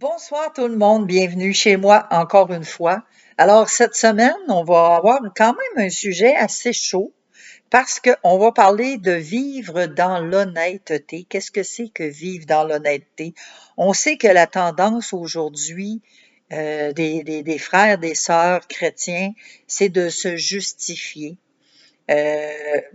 Bonsoir tout le monde, bienvenue chez moi encore une fois. Alors cette semaine, on va avoir quand même un sujet assez chaud parce qu'on va parler de vivre dans l'honnêteté. Qu'est-ce que c'est que vivre dans l'honnêteté? On sait que la tendance aujourd'hui des frères, des sœurs chrétiens, c'est de se justifier,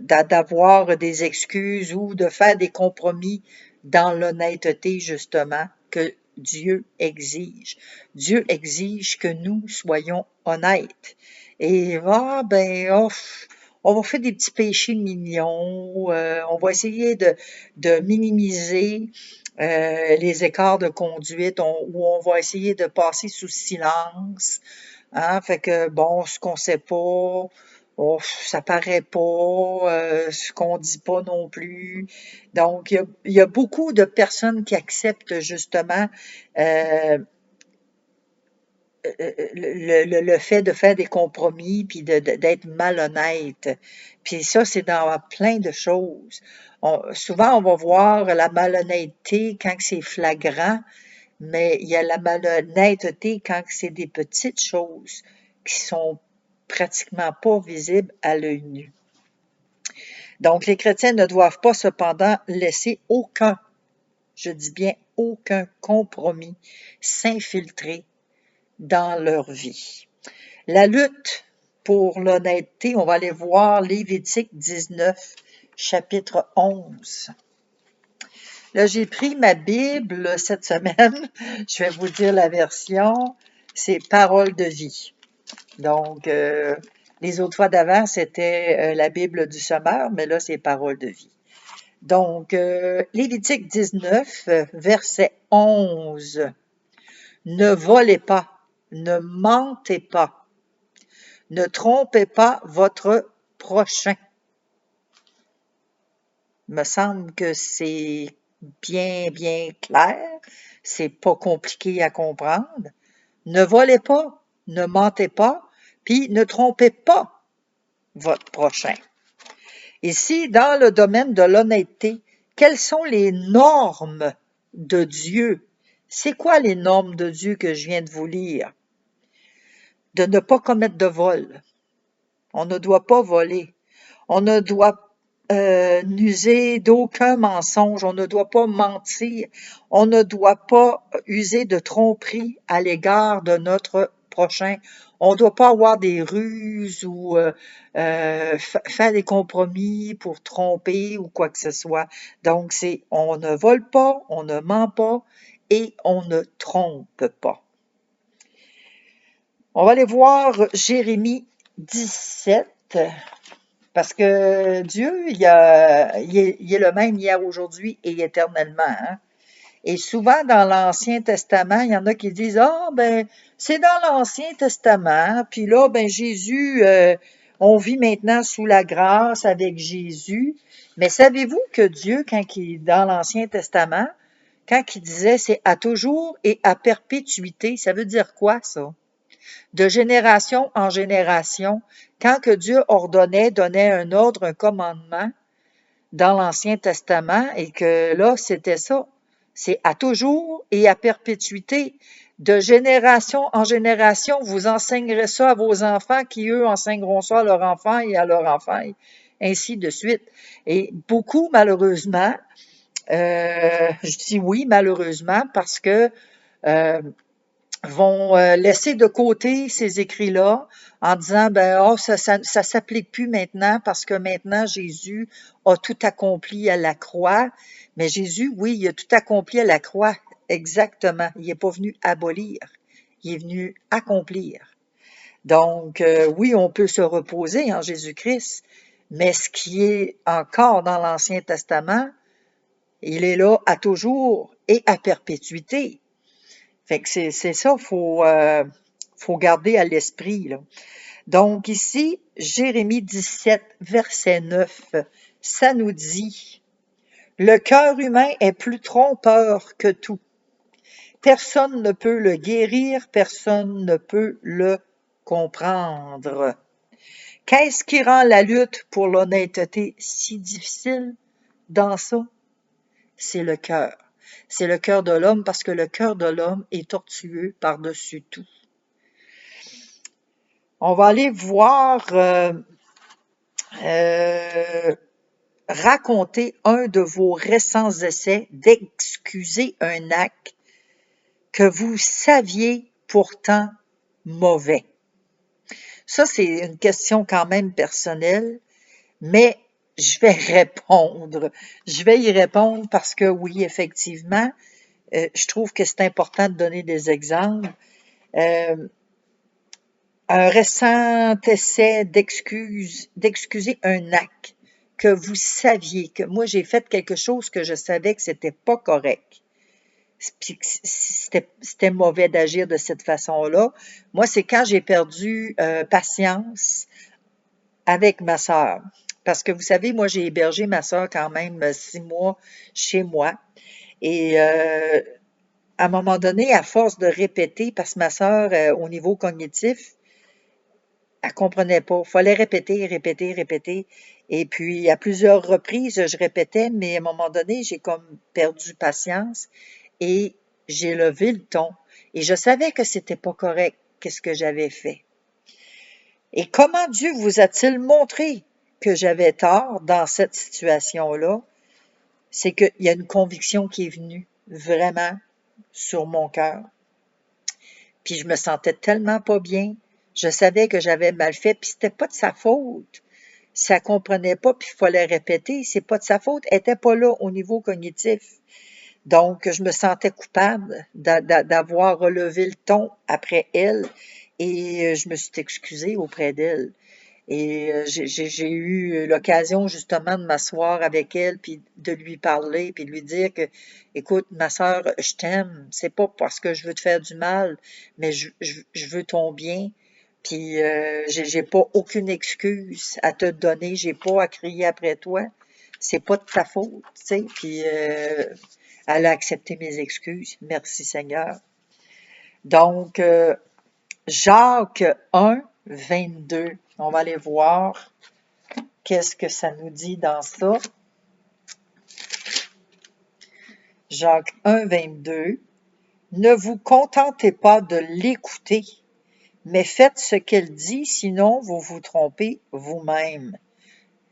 d'avoir des excuses ou de faire des compromis dans l'honnêteté, justement, que Dieu exige. Dieu exige que nous soyons honnêtes. Et on va faire des petits péchés mignons, on va essayer de minimiser les écarts de conduite, ou on va essayer de passer sous silence. Hein, fait que bon, ce qu'on sait pas, oh, ça paraît pas, ce qu'on dit pas non plus. Donc, il y a beaucoup de personnes qui acceptent justement le fait de faire des compromis puis d'être malhonnête. Puis ça, c'est dans plein de choses. Souvent, on va voir la malhonnêteté quand c'est flagrant, mais il y a la malhonnêteté quand c'est des petites choses qui sont pratiquement pas visibles à l'œil nu. Donc, les chrétiens ne doivent pas cependant laisser aucun, je dis bien aucun compromis s'infiltrer dans leur vie. La lutte pour l'honnêteté, on va aller voir Lévitique 19, chapitre 11. Là, j'ai pris ma Bible cette semaine. Je vais vous dire la version. C'est Parole de vie. Donc, les autres fois d'avant, c'était la Bible du Sommeur, mais là, c'est Parole de vie. Donc, Lévitique 19, verset 11. Ne volez pas, ne mentez pas, ne trompez pas votre prochain. Il me semble que c'est bien clair. C'est pas compliqué à comprendre. Ne volez pas, ne mentez pas, puis ne trompez pas votre prochain. Ici, dans le domaine de l'honnêteté, quelles sont les normes de Dieu? C'est quoi les normes de Dieu que je viens de vous lire? De ne pas commettre de vol. On ne doit pas voler. On ne doit n'user d'aucun mensonge. On ne doit pas mentir. On ne doit pas user de tromperie à l'égard de notre prochain. On ne doit pas avoir des ruses ou faire des compromis pour tromper ou quoi que ce soit. Donc, on ne vole pas, on ne ment pas et on ne trompe pas. On va aller voir Jérémie 17. Parce que Dieu, il est le même hier, aujourd'hui et éternellement. Hein? Et souvent, dans l'Ancien Testament, il y en a qui disent, ah, ben, c'est dans l'Ancien Testament, puis là, ben, Jésus, on vit maintenant sous la grâce avec Jésus. Mais savez-vous que Dieu, dans l'Ancien Testament, quand il disait c'est à toujours et à perpétuité, ça veut dire quoi, ça? De génération en génération, quand que Dieu donnait un ordre, un commandement dans l'Ancien Testament, et que là, c'était ça. C'est à toujours et à perpétuité. De génération en génération, vous enseignerez ça à vos enfants, qui eux enseigneront ça à leurs enfants et à leurs enfants, et ainsi de suite. Et beaucoup, malheureusement, je dis oui, malheureusement, parce que vont laisser de côté ces écrits-là en disant ben ça s'applique plus maintenant parce que maintenant Jésus a tout accompli à la croix. Mais Jésus, oui, il a tout accompli à la croix, exactement. Il n'est pas venu abolir, il est venu accomplir. Donc oui, on peut se reposer en Jésus-Christ, mais ce qui est encore dans l'Ancien Testament, il est là à toujours et à perpétuité. Fait que c'est ça, faut garder à l'esprit, là. Donc ici, Jérémie 17, verset 9, ça nous dit, le cœur humain est plus trompeur que tout. Personne ne peut le guérir, personne ne peut le comprendre. Qu'est-ce qui rend la lutte pour l'honnêteté si difficile dans ça? C'est le cœur. c'est le cœur de l'homme parce que le cœur de l'homme est tortueux par-dessus tout. On va aller voir raconter un de vos récents essais d'excuser un acte que vous saviez pourtant mauvais. Ça, c'est une question quand même personnelle, mais je vais répondre. Je vais y répondre parce que oui, effectivement, je trouve que c'est important de donner des exemples. Un récent essai d'excuser un acte que vous saviez, que moi j'ai fait quelque chose que je savais que c'était pas correct. Puis c'était mauvais d'agir de cette façon-là. Moi, c'est quand j'ai perdu patience avec ma sœur. Parce que vous savez, moi, j'ai hébergé ma sœur quand même 6 mois chez moi. Et à un moment donné, à force de répéter, parce que ma sœur, au niveau cognitif, elle comprenait pas. Il fallait répéter, répéter, répéter. Et puis, à plusieurs reprises, je répétais, mais à un moment donné, j'ai comme perdu patience et j'ai levé le ton. Et je savais que c'était pas correct, qu'est-ce que j'avais fait. Et comment Dieu vous a-t-il montré que j'avais tort dans cette situation-là? C'est qu'il y a une conviction qui est venue vraiment sur mon cœur. Puis je me sentais tellement pas bien. Je savais que j'avais mal fait, puis c'était pas de sa faute. Ça comprenait pas, puis il fallait répéter. C'est pas de sa faute. Elle était pas là au niveau cognitif. Donc, je me sentais coupable d'avoir relevé le ton après elle et je me suis excusée auprès d'elle. Et j'ai eu l'occasion justement de m'asseoir avec elle, puis de lui parler, puis de lui dire que, écoute, ma sœur, je t'aime, c'est pas parce que je veux te faire du mal, mais je veux ton bien, puis j'ai pas aucune excuse à te donner, j'ai pas à crier après toi, c'est pas de ta faute, tu sais, puis elle a accepté mes excuses, merci Seigneur. Donc, Jacques 1, 22, on va aller voir qu'est-ce que ça nous dit dans ça. Jacques 1, 22. Ne vous contentez pas de l'écouter, mais faites ce qu'elle dit, sinon vous vous trompez vous-même.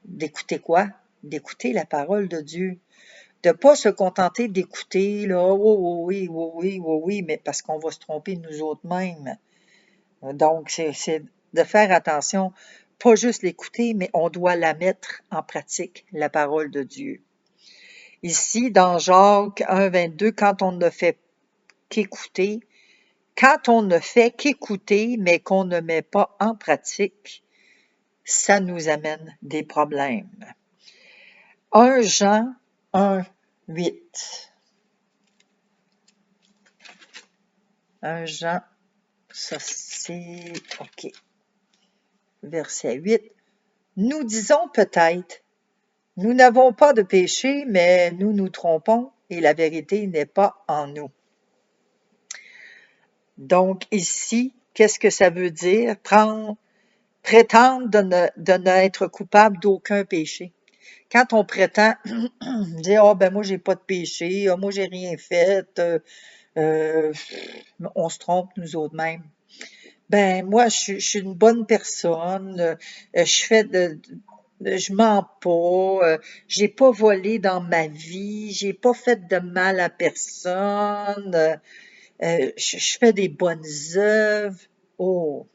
D'écouter quoi? D'écouter la parole de Dieu. De ne pas se contenter d'écouter, là, oh, oui, oui, oui, oui, oui, mais parce qu'on va se tromper nous autres mêmes. Donc, c'est de faire attention, pas juste l'écouter, mais on doit la mettre en pratique, la parole de Dieu. Ici, dans Jacques 1, 22, quand on ne fait qu'écouter, mais qu'on ne met pas en pratique, ça nous amène des problèmes. 1 Jean 1, 8. 1 Jean, ça c'est, OK. Verset 8. Nous disons peut-être, nous n'avons pas de péché, mais nous nous trompons et la vérité n'est pas en nous. Donc ici, qu'est-ce que ça veut dire? Prétendre de n'être coupable d'aucun péché. Quand on prétend dire, oh ben moi j'ai pas de péché, oh, moi j'ai rien fait, on se trompe nous autres mêmes. Ben moi je suis une bonne personne, je mens pas, j'ai pas volé dans ma vie, j'ai pas fait de mal à personne, je fais des bonnes œuvres. Oh,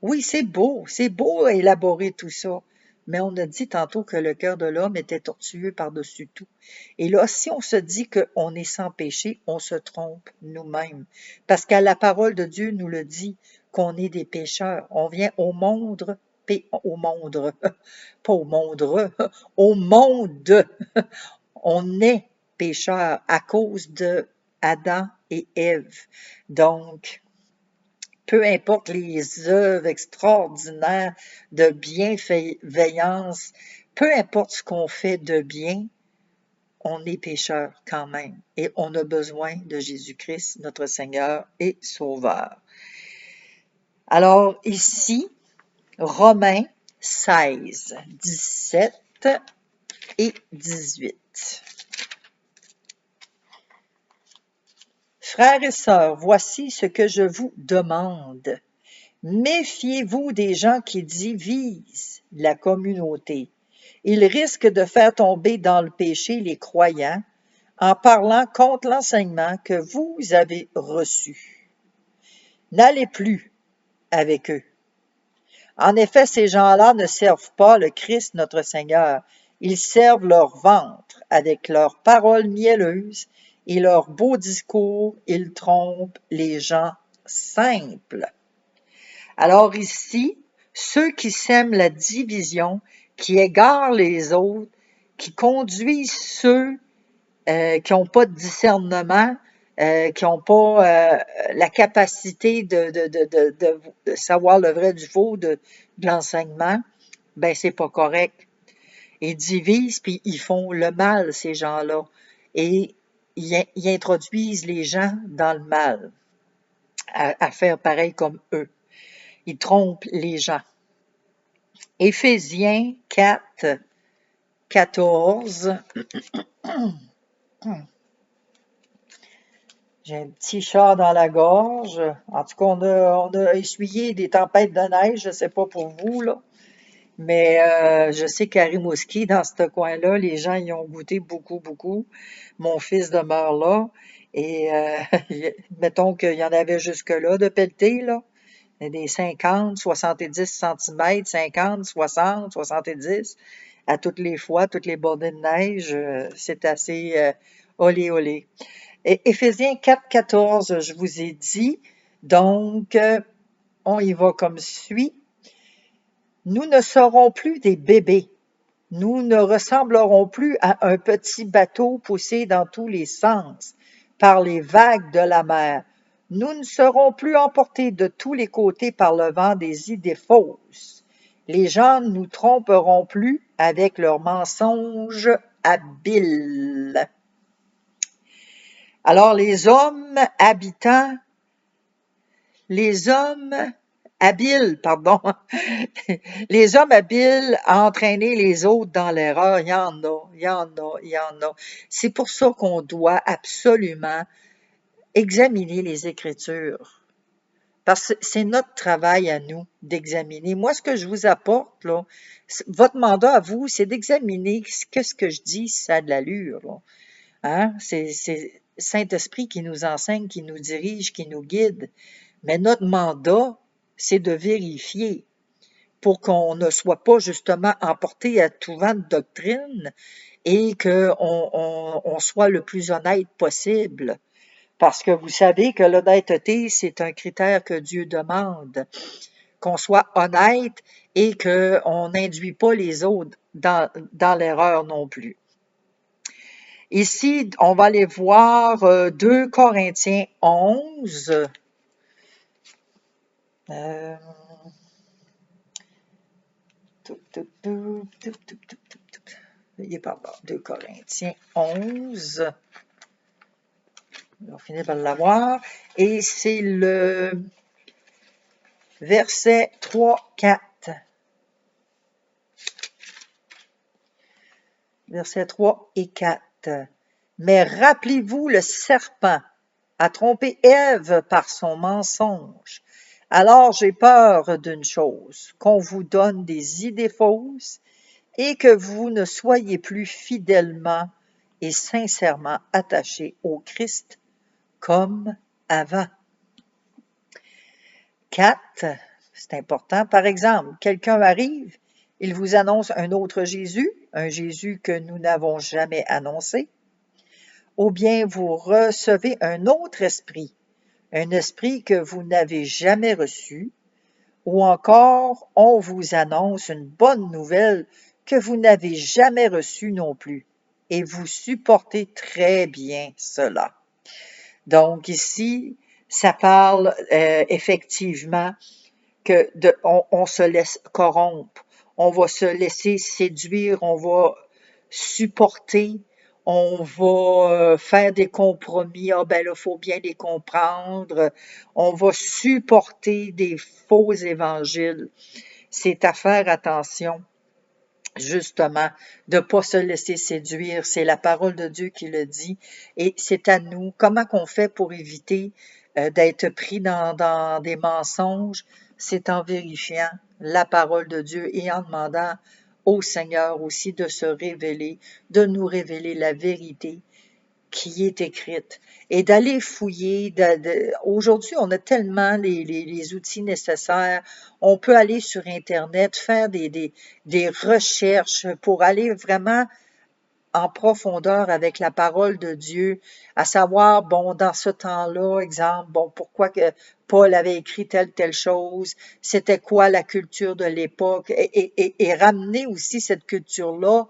oui, c'est beau élaborer tout ça. Mais on a dit tantôt que le cœur de l'homme était tortueux par-dessus tout. Et là, si on se dit qu'on est sans péché, on se trompe nous-mêmes. Parce que la parole de Dieu nous le dit, qu'on est des pécheurs. On vient au monde, pas au monde, au monde. On est pécheurs à cause de Adam et Ève. Donc, peu importe les œuvres extraordinaires de bienveillance, peu importe ce qu'on fait de bien, on est pécheur quand même et on a besoin de Jésus-Christ, notre Seigneur et Sauveur. Alors ici, Romains 16, 17 et 18. Frères et sœurs, voici ce que je vous demande. Méfiez-vous des gens qui divisent la communauté. Ils risquent de faire tomber dans le péché les croyants en parlant contre l'enseignement que vous avez reçu. N'allez plus avec eux. En effet, ces gens-là ne servent pas le Christ notre Seigneur. Ils servent leur ventre avec leurs paroles mielleuses et leurs beaux discours. Ils trompent les gens simples. Alors ici, ceux qui sèment la division, qui égarent les autres, qui conduisent ceux qui n'ont pas de discernement, qui n'ont pas la capacité de savoir le vrai du faux de l'enseignement, ben c'est pas correct. Ils divisent puis ils font le mal, ces gens-là. Et ils introduisent les gens dans le mal, à faire pareil comme eux. Ils trompent les gens. Éphésiens 4, 14. J'ai un petit chat dans la gorge. En tout cas, on a essuyé des tempêtes de neige, je ne sais pas pour vous, là. Mais je sais qu'à Rimouski, dans ce coin-là, les gens y ont goûté beaucoup, beaucoup. Mon fils demeure là. Et mettons qu'il y en avait jusque-là de pelleté, là. Des 50, 70 centimètres, 50, 60, 70, à toutes les fois, toutes les bordées de neige. C'est assez olé olé. Et Éphésiens 4, 14, je vous ai dit. Donc, on y va comme suit. Nous ne serons plus des bébés. Nous ne ressemblerons plus à un petit bateau poussé dans tous les sens par les vagues de la mer. Nous ne serons plus emportés de tous les côtés par le vent des idées fausses. Les gens ne nous tromperont plus avec leurs mensonges habiles. Alors les hommes habiles, pardon, les hommes habiles à entraîner les autres dans l'erreur, il y en a, il y en a, il y en a. C'est pour ça qu'on doit absolument examiner les Écritures. Parce que c'est notre travail à nous d'examiner. Moi, ce que je vous apporte, là, votre mandat à vous, c'est d'examiner ce que je dis, si ça a de l'allure. Là. Hein? C'est Saint-Esprit qui nous enseigne, qui nous dirige, qui nous guide. Mais notre mandat, c'est de vérifier pour qu'on ne soit pas justement emporté à tout vent de doctrine et qu'on soit le plus honnête possible. Parce que vous savez que l'honnêteté, c'est un critère que Dieu demande, qu'on soit honnête et qu'on n'induit pas les autres dans l'erreur non plus. Ici, on va aller voir 2 Corinthiens 11. Il est par là, 2 Corinthiens 11. On finit par l'avoir. Et c'est le verset 3, 4. Versets 3 et 4. Mais rappelez-vous, le serpent a trompé Ève par son mensonge. Alors j'ai peur d'une chose, qu'on vous donne des idées fausses et que vous ne soyez plus fidèlement et sincèrement attachés au Christ comme avant. 4, c'est important. Par exemple, quelqu'un arrive, il vous annonce un autre Jésus, un Jésus que nous n'avons jamais annoncé, ou bien vous recevez un autre esprit, un esprit que vous n'avez jamais reçu, ou encore on vous annonce une bonne nouvelle que vous n'avez jamais reçue non plus, et vous supportez très bien cela. Donc ici, ça parle effectivement que on se laisse corrompre, on va se laisser séduire, on va supporter, on va faire des compromis, ah ben là, il faut bien les comprendre, on va supporter des faux évangiles. C'est à faire attention. justement, de ne pas se laisser séduire. C'est la parole de Dieu qui le dit. Et c'est à nous. Comment qu'on fait pour éviter d'être pris dans des mensonges? C'est en vérifiant la parole de Dieu et en demandant au Seigneur aussi de se révéler, de nous révéler la vérité qui est écrite et d'aller fouiller. Aujourd'hui, on a tellement les outils nécessaires. On peut aller sur Internet, faire des recherches pour aller vraiment en profondeur avec la parole de Dieu, à savoir, bon, dans ce temps-là, exemple, bon, pourquoi que Paul avait écrit telle chose, c'était quoi la culture de l'époque, et ramener aussi cette culture-là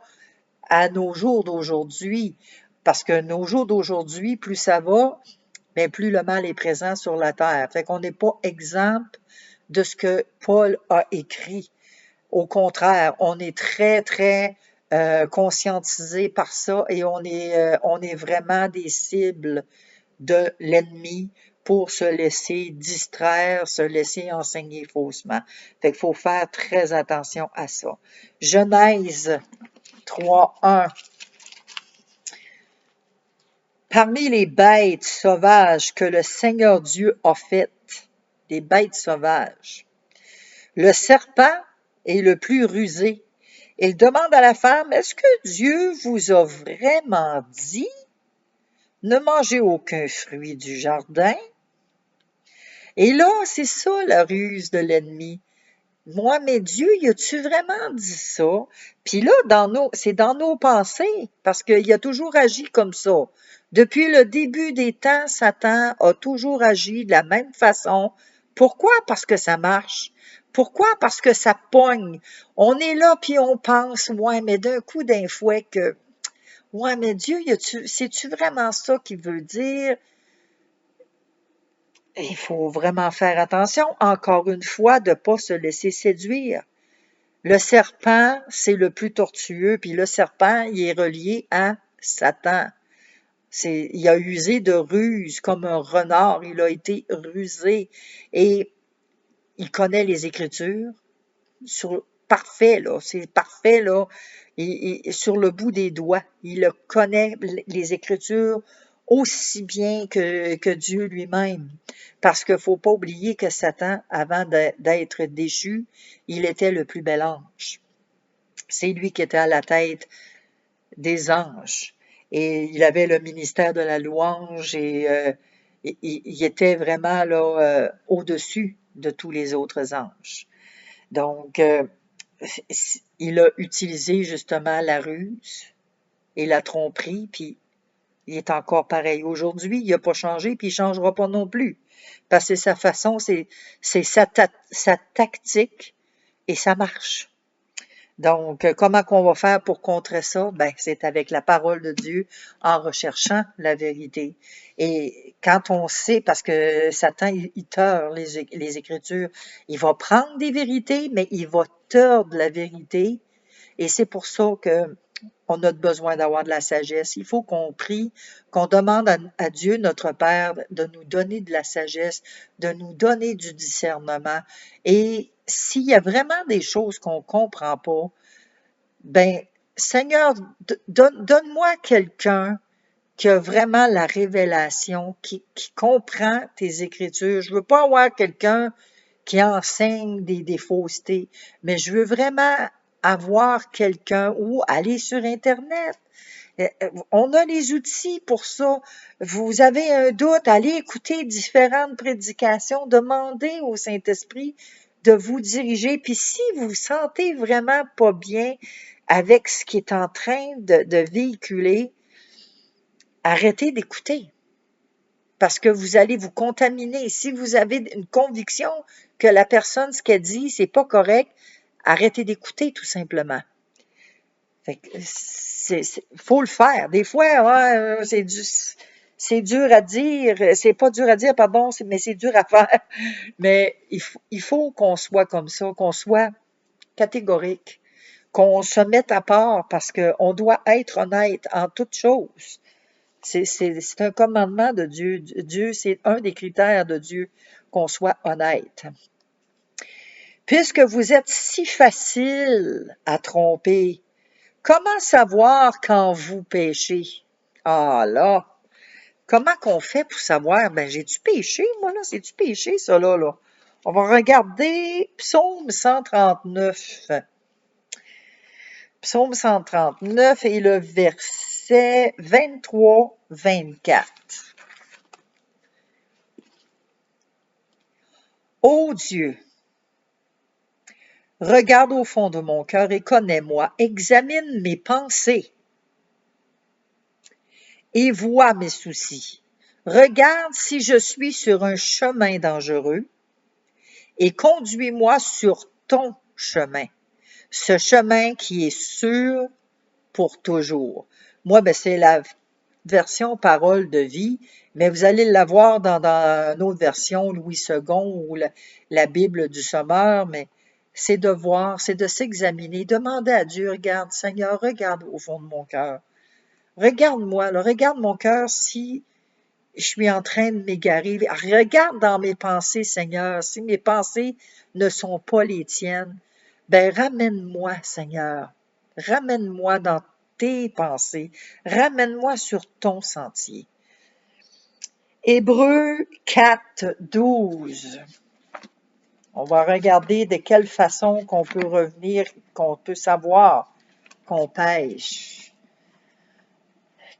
à nos jours d'aujourd'hui. Parce que nos jours d'aujourd'hui, plus ça va, bien, plus le mal est présent sur la terre. Fait qu'on n'est pas exempt de ce que Paul a écrit. Au contraire, on est très, très conscientisé par ça et on est vraiment des cibles de l'ennemi pour se laisser distraire, se laisser enseigner faussement. Fait qu'il faut faire très attention à ça. Genèse 3:1. Parmi les bêtes sauvages que le Seigneur Dieu a faites, des bêtes sauvages, le serpent est le plus rusé. Il demande à la femme, est-ce que Dieu vous a vraiment dit, ne mangez aucun fruit du jardin? Et là, c'est ça la ruse de l'ennemi. Moi, mais Dieu, y a-tu vraiment dit ça? Puis là, c'est dans nos pensées, parce qu'il a toujours agi comme ça. Depuis le début des temps, Satan a toujours agi de la même façon. Pourquoi? Parce que ça marche. Pourquoi? Parce que ça pogne. On est là, puis on pense, ouais, mais d'un coup, d'un fouet que, ouais, mais Dieu, c'est-tu vraiment ça qu'il veut dire? Il faut vraiment faire attention, encore une fois, de ne pas se laisser séduire. Le serpent, c'est le plus tortueux, puis le serpent, il est relié à Satan. Il a usé de ruse comme un renard, il a été rusé et il connaît les Écritures parfait, là, c'est parfait, là, et sur le bout des doigts. Il connaît les Écritures aussi bien que Dieu lui-même. Parce qu'il ne faut pas oublier que Satan, avant d'être déchu, il était le plus bel ange. C'est lui qui était à la tête des anges. Et il avait le ministère de la louange et il était vraiment là au-dessus de tous les autres anges. Donc, il a utilisé justement la ruse et la tromperie, puis il est encore pareil aujourd'hui. Il n'a pas changé, puis il ne changera pas non plus. Parce que c'est sa façon, c'est sa tactique et ça marche. Donc, comment qu'on va faire pour contrer ça? Ben, c'est avec la parole de Dieu, en recherchant la vérité. Et quand on sait, parce que Satan, il tord les Écritures, il va prendre des vérités, mais il va tordre la vérité. Et c'est pour ça que on a besoin d'avoir de la sagesse. Il faut qu'on prie, qu'on demande à Dieu, notre Père, de nous donner de la sagesse, de nous donner du discernement. Et s'il y a vraiment des choses qu'on ne comprend pas, ben, Seigneur, donne-moi quelqu'un qui a vraiment la révélation, qui comprend tes Écritures. Je veux pas avoir quelqu'un qui enseigne des faussetés, mais je veux vraiment avoir quelqu'un ou aller sur Internet. On a les outils pour ça. Vous avez un doute, allez écouter différentes prédications, demandez au Saint-Esprit de vous diriger. Puis si vous vous sentez vraiment pas bien avec ce qui est en train de véhiculer, arrêtez d'écouter parce que vous allez vous contaminer. Si vous avez une conviction que la personne, ce qu'elle dit, c'est pas correct, arrêtez d'écouter tout simplement. Fait que faut le faire. Des fois, ouais, c'est dur à dire, c'est pas dur à dire, pardon, mais c'est dur à faire. Mais il faut qu'on soit comme ça, qu'on soit catégorique, qu'on se mette à part parce qu'on doit être honnête en toutes choses. C'est un commandement de Dieu. Dieu, c'est un des critères de Dieu qu'on soit honnête. Puisque vous êtes si facile à tromper, comment savoir quand vous péchez? Ah là, comment qu'on fait pour savoir? Ben, j'ai-tu péché, moi, là? C'est-tu péché, ça, là, là? On va regarder Psaume 139. Psaume 139 et le verset 23-24. Ô Dieu, regarde au fond de mon cœur et connais-moi, examine mes pensées et vois mes soucis. Regarde si je suis sur un chemin dangereux et conduis-moi sur ton chemin, ce chemin qui est sûr pour toujours. Moi, ben, c'est la version parole de vie, mais vous allez l'avoir dans une autre version, Louis II ou la Bible du Sommeur, mais c'est de voir, c'est de s'examiner, demander à Dieu, regarde, Seigneur, regarde au fond de mon cœur. Regarde-moi, là, regarde mon cœur si je suis en train de m'égarer. Regarde dans mes pensées, Seigneur, si mes pensées ne sont pas les tiennes, ben ramène-moi, Seigneur. Ramène-moi dans tes pensées. Ramène-moi sur ton sentier. Hébreux 4:12. On va regarder de quelle façon qu'on peut revenir, qu'on peut savoir qu'on pêche.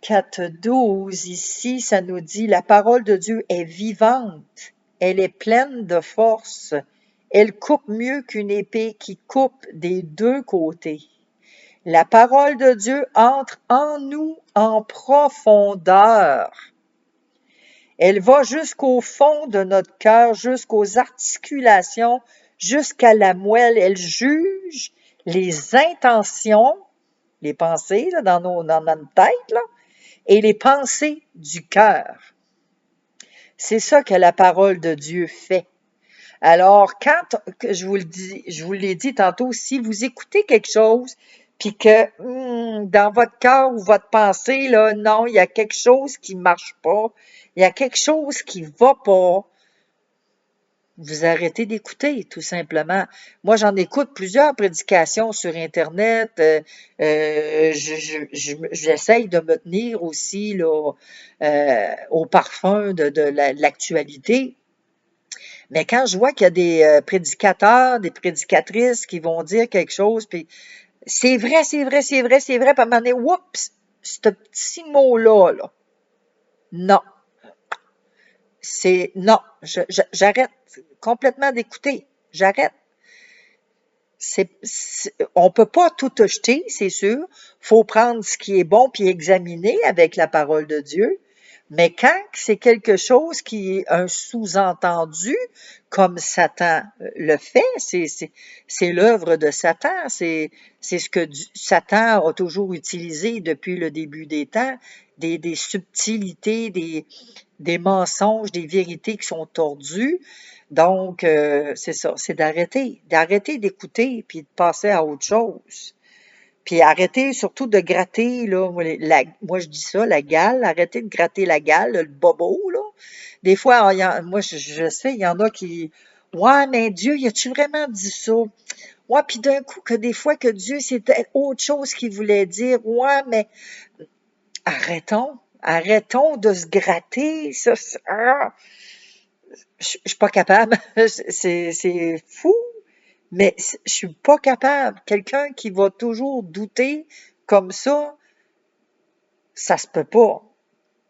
4:12, ici, ça nous dit, la parole de Dieu est vivante, elle est pleine de force, elle coupe mieux qu'une épée qui coupe des deux côtés. La parole de Dieu entre en nous en profondeur. Elle va jusqu'au fond de notre cœur, jusqu'aux articulations, jusqu'à la moelle. Elle juge les intentions, les pensées là, dans notre tête, là, et les pensées du cœur. C'est ça que la parole de Dieu fait. Alors, quand je vous l'ai dit tantôt, si vous écoutez quelque chose, puis que dans votre cœur ou votre pensée, là, non, il y a quelque chose qui marche pas, il y a quelque chose qui va pas, vous arrêtez d'écouter, tout simplement. Moi, j'en écoute plusieurs prédications sur Internet. J'essaye de me tenir aussi là, au parfum de l'actualité. Mais quand je vois qu'il y a des prédicateurs, des prédicatrices qui vont dire quelque chose, puis c'est vrai, c'est vrai, c'est vrai, c'est vrai, puis à un moment donné, oups, ce petit mot-là, là, non, non, j'arrête complètement d'écouter, j'arrête. On peut pas tout jeter, c'est sûr. Faut prendre ce qui est bon puis examiner avec la parole de Dieu. Mais quand c'est quelque chose qui est un sous-entendu, comme Satan le fait, c'est l'œuvre de Satan, c'est ce que Satan a toujours utilisé depuis le début des temps, des subtilités, des mensonges, des vérités qui sont tordues. Donc, c'est ça, c'est d'arrêter d'écouter puis de passer à autre chose. Puis arrêter surtout de gratter, là, moi je dis ça, la gale, arrêter de gratter la gale, le bobo, là. Des fois, moi je sais, il y en a qui, ouais, mais Dieu, y a-tu vraiment dit ça? Ouais, puis d'un coup, que des fois que Dieu, c'était autre chose qu'il voulait dire. Ouais, mais arrêtons de se gratter, ça, je suis pas capable, c'est fou. Mais je suis pas capable. Quelqu'un qui va toujours douter comme ça se peut pas.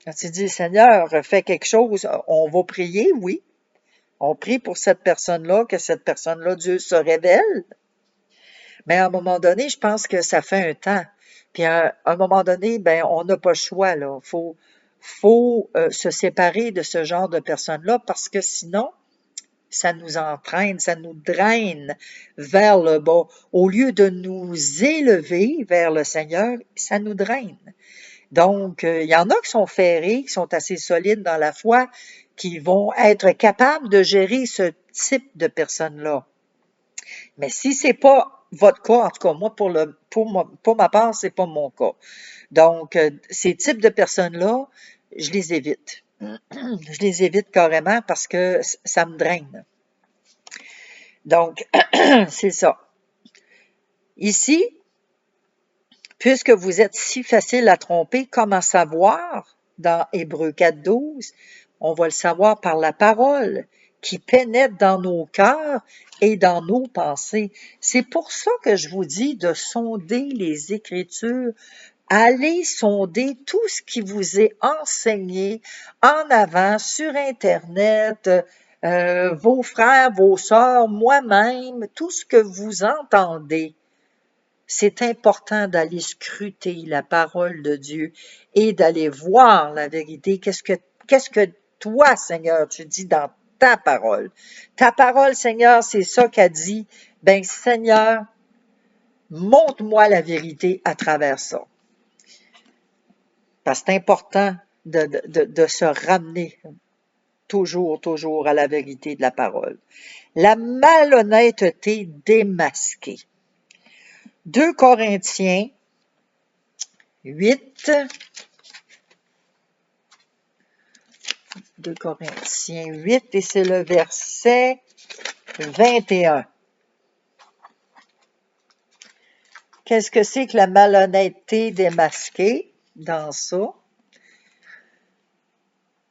Quand tu dis, Seigneur, fais quelque chose, on va prier, oui. On prie pour cette personne-là, que cette personne-là, Dieu se révèle. Mais à un moment donné, je pense que ça fait un temps. Puis à un moment donné, ben, on n'a pas le choix, là. Faut se séparer de ce genre de personnes-là parce que sinon, ça nous entraîne, ça nous draine vers le bas. Au lieu de nous élever vers le Seigneur, ça nous draine. Donc, il y en a qui sont ferrés, qui sont assez solides dans la foi, qui vont être capables de gérer ce type de personnes-là. Mais si c'est pas votre cas, en tout cas, moi, pour ma part, c'est pas mon cas. Donc, ces types de personnes-là, je les évite. Je les évite carrément parce que ça me draine. Donc, c'est ça. Ici, puisque vous êtes si facile à tromper, comment savoir? Dans Hébreux 4.12, on va le savoir par la parole qui pénètre dans nos cœurs et dans nos pensées. C'est pour ça que je vous dis de sonder les Écritures. Allez sonder tout ce qui vous est enseigné en avant sur Internet, vos frères, vos sœurs, moi-même, tout ce que vous entendez. C'est important d'aller scruter la parole de Dieu et d'aller voir la vérité. Qu'est-ce que toi, Seigneur, tu dis dans ta parole? Ta parole, Seigneur, c'est ça qu'a dit. Ben, Seigneur, montre-moi la vérité à travers ça. Parce que c'est important de se ramener toujours à la vérité de la parole. La malhonnêteté démasquée. 2 Corinthiens 8, 2 Corinthiens 8, et c'est le verset 21. Qu'est-ce que c'est que la malhonnêteté démasquée dans ça?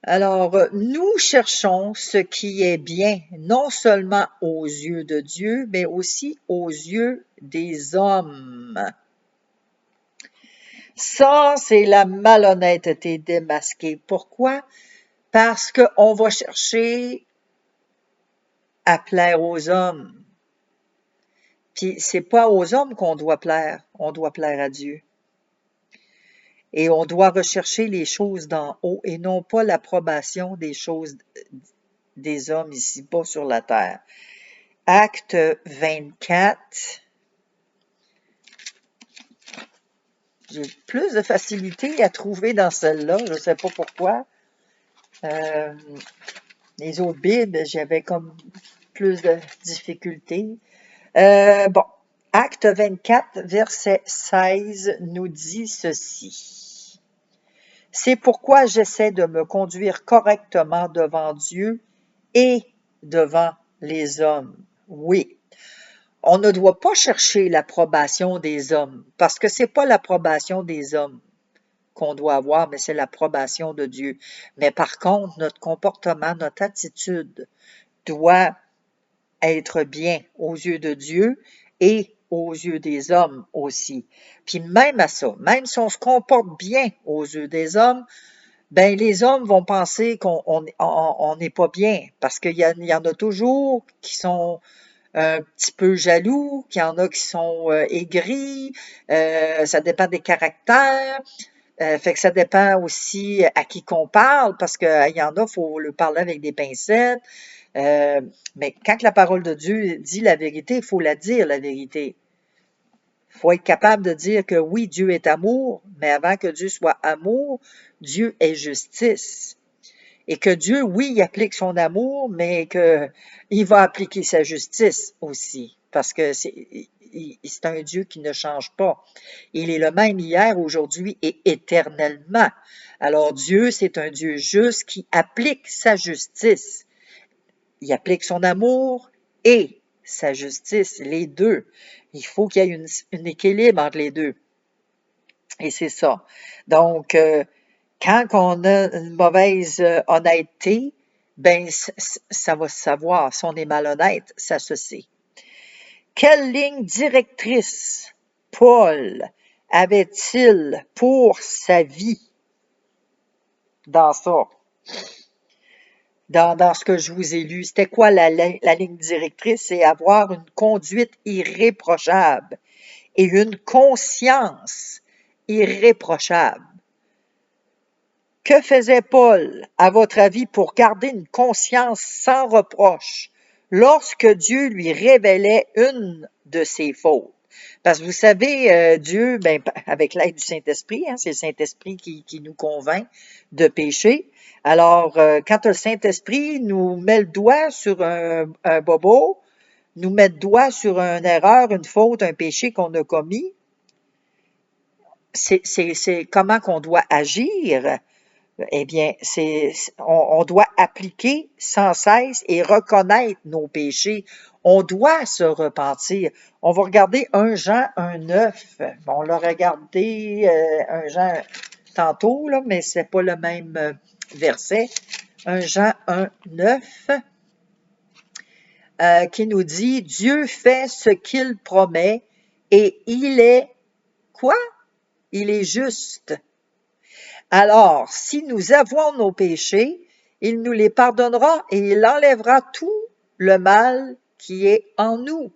Alors, nous cherchons ce qui est bien, non seulement aux yeux de Dieu, mais aussi aux yeux des hommes. Ça, c'est la malhonnêteté démasquée. Pourquoi? Parce qu'on va chercher à plaire aux hommes. Puis, c'est pas aux hommes qu'on doit plaire, on doit plaire à Dieu. Et on doit rechercher les choses d'en haut et non pas l'approbation des choses des hommes ici-bas sur la terre. Acte 24. J'ai plus de facilité à trouver dans celle-là, je ne sais pas pourquoi. Les autres Bibles, j'avais comme plus de difficultés. Bon, Acte 24, verset 16 nous dit ceci. C'est pourquoi j'essaie de me conduire correctement devant Dieu et devant les hommes. Oui, on ne doit pas chercher l'approbation des hommes, parce que c'est pas l'approbation des hommes qu'on doit avoir, mais c'est l'approbation de Dieu. Mais par contre, notre comportement, notre attitude doit être bien aux yeux de Dieu et aux yeux des hommes aussi. Puis même à ça, même si on se comporte bien aux yeux des hommes, ben les hommes vont penser qu'on n'est pas bien, parce qu'il y en a toujours qui sont un petit peu jaloux, qu'il y en a qui sont aigris, ça dépend des caractères. Fait que ça dépend aussi à qui qu'on parle, parce qu'il y en a, il faut le parler avec des pincettes. Mais quand la parole de Dieu dit la vérité, il faut la dire, la vérité. Il faut être capable de dire que oui, Dieu est amour, mais avant que Dieu soit amour, Dieu est justice. Et que Dieu, oui, il applique son amour, mais qu'il va appliquer sa justice aussi. Parce que c'est un Dieu qui ne change pas. Il est le même hier, aujourd'hui et éternellement. Alors Dieu, c'est un Dieu juste qui applique sa justice. Il applique son amour et sa justice, les deux. Il faut qu'il y ait un équilibre entre les deux. Et c'est ça. Donc, quand on a une mauvaise honnêteté, ben ça va se savoir. Si on est malhonnête, ça se sait. Quelle ligne directrice Paul avait-il pour sa vie dans ça? Dans ce que je vous ai lu, c'était quoi la ligne directrice? C'est avoir une conduite irréprochable et une conscience irréprochable. Que faisait Paul, à votre avis, pour garder une conscience sans reproche lorsque Dieu lui révélait une de ses fautes? Parce que vous savez, Dieu, ben, avec l'aide du Saint-Esprit, c'est le Saint-Esprit qui nous convainc de pécher. Alors, quand le Saint-Esprit nous met le doigt sur un bobo, nous met le doigt sur une erreur, une faute, un péché qu'on a commis, c'est comment qu'on doit agir Eh bien, on doit appliquer sans cesse et reconnaître nos péchés. On doit se repentir. On va regarder 1 Jean 1,9. On l'a regardé 1 Jean tantôt, là, mais c'est pas le même verset. 1 Jean 1,9 qui nous dit « Dieu fait ce qu'il promet et il est quoi? Il est juste. » Alors, si nous avouons nos péchés, il nous les pardonnera et il enlèvera tout le mal qui est en nous.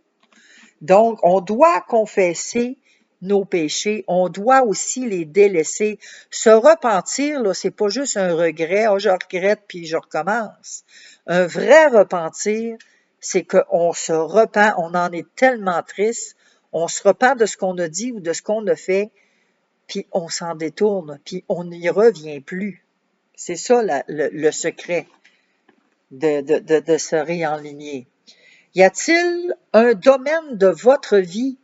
Donc, on doit confesser nos péchés, on doit aussi les délaisser. Se repentir, là, c'est pas juste un regret, oh, je regrette puis je recommence. Un vrai repentir, c'est qu'on se repent, on en est tellement triste, on se repent de ce qu'on a dit ou de ce qu'on a fait, puis on s'en détourne, puis on n'y revient plus. C'est ça le secret de se réaligner. Y a-t-il un domaine de votre vie